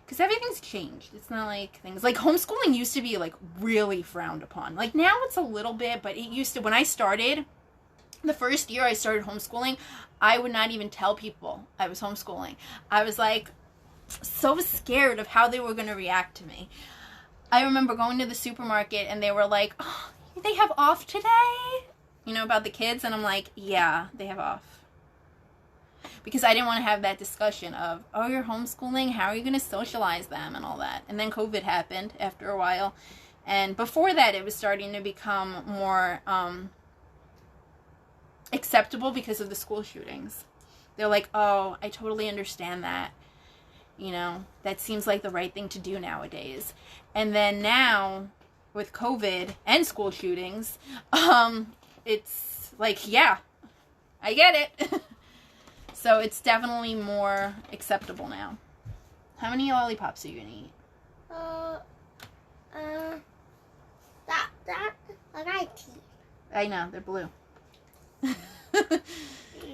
Speaker 1: Because everything's changed. It's not like things like homeschooling used to be like really frowned upon. Like now it's a little bit, but it used to, when I started, the first year I started homeschooling, I would not even tell people I was homeschooling. I was like so scared of how they were going to react to me. I remember going to the supermarket and they were like, oh, they have off today? You know, about the kids? And I'm like, yeah, they have off. Because I didn't want to have that discussion of, oh, you're homeschooling? How are you going to socialize them and all that? And then COVID happened after a while. And before that, it was starting to become more acceptable because of the school shootings. They're like, oh, I totally understand that. You know, that seems like the right thing to do nowadays. And then now, with COVID and school shootings, it's like, yeah, I get it. So it's definitely more acceptable now. How many lollipops are you gonna eat?
Speaker 2: I got teeth.
Speaker 1: I know, they're blue.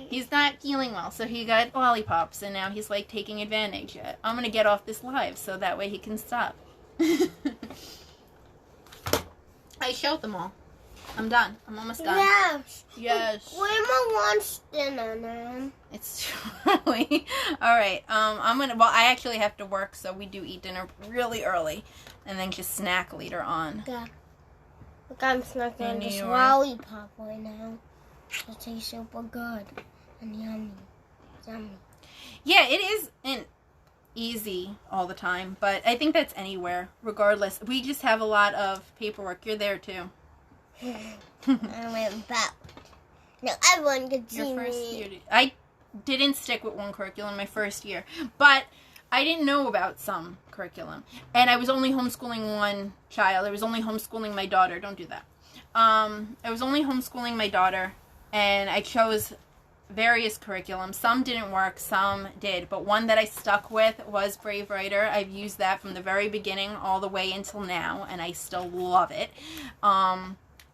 Speaker 1: He's not feeling well, so he got lollipops, and now he's like taking advantage. I'm gonna get off this live so that way he can stop. I showed them all. I'm done. I'm almost done.
Speaker 2: Yes.
Speaker 1: Yes.
Speaker 2: Grandma wants dinner now.
Speaker 1: It's early. All right. I actually have to work, so we do eat dinner really early, and then just snack later on.
Speaker 2: Yeah. Look, I'm snacking on this lollipop right now. It tastes super good and yummy. Yummy.
Speaker 1: Yeah, it isn't easy all the time, but I think that's anywhere, regardless. We just have a lot of paperwork. You're there, too.
Speaker 2: I went back. No, everyone could see
Speaker 1: Your first
Speaker 2: me.
Speaker 1: year. I didn't stick with one curriculum my first year, but I didn't know about some curriculum. And I was only homeschooling one child. I was only homeschooling my daughter. Don't do that. I was only homeschooling my daughter, and I chose various curriculums. Some didn't work, some did, but one that I stuck with was Brave Writer. I've used that from the very beginning all the way until now, and I still love it.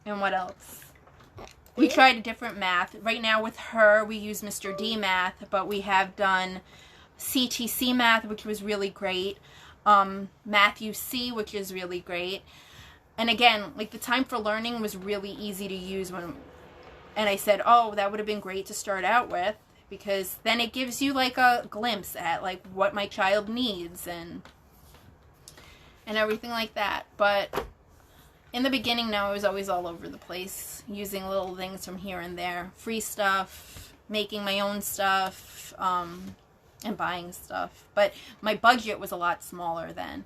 Speaker 1: And what else? We tried a different math. Right now with her, we use Mr. D math, but we have done CTC math, which was really great. Matthew C, which is really great. And again, like the time for learning was really easy to use and I said, oh, that would have been great to start out with, because then it gives you like a glimpse at like what my child needs and everything like that. But in the beginning, now I was always all over the place, using little things from here and there. Free stuff, making my own stuff, and buying stuff. But my budget was a lot smaller then.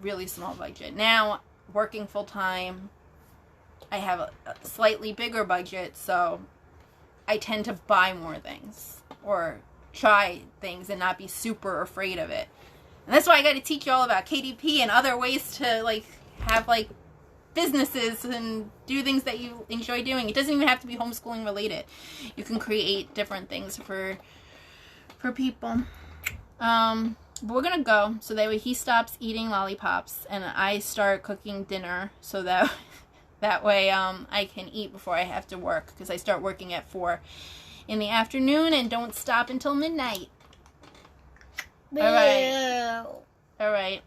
Speaker 1: Really small budget. Now, working full time, I have a slightly bigger budget, so I tend to buy more things or try things and not be super afraid of it. And that's why I got to teach you all about KDP and other ways to like have like businesses and do things that you enjoy doing. It doesn't even have to be homeschooling related. You can create different things for people. But we're gonna go so that way he stops eating lollipops and I start cooking dinner so that that way I can eat before I have to work, because I start working at 4 in the afternoon and don't stop until midnight. All right.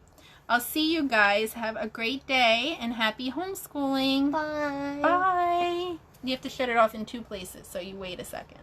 Speaker 1: I'll see you guys. Have a great day and happy homeschooling.
Speaker 2: Bye.
Speaker 1: Bye. You have to shut it off in 2 places, so you wait a second.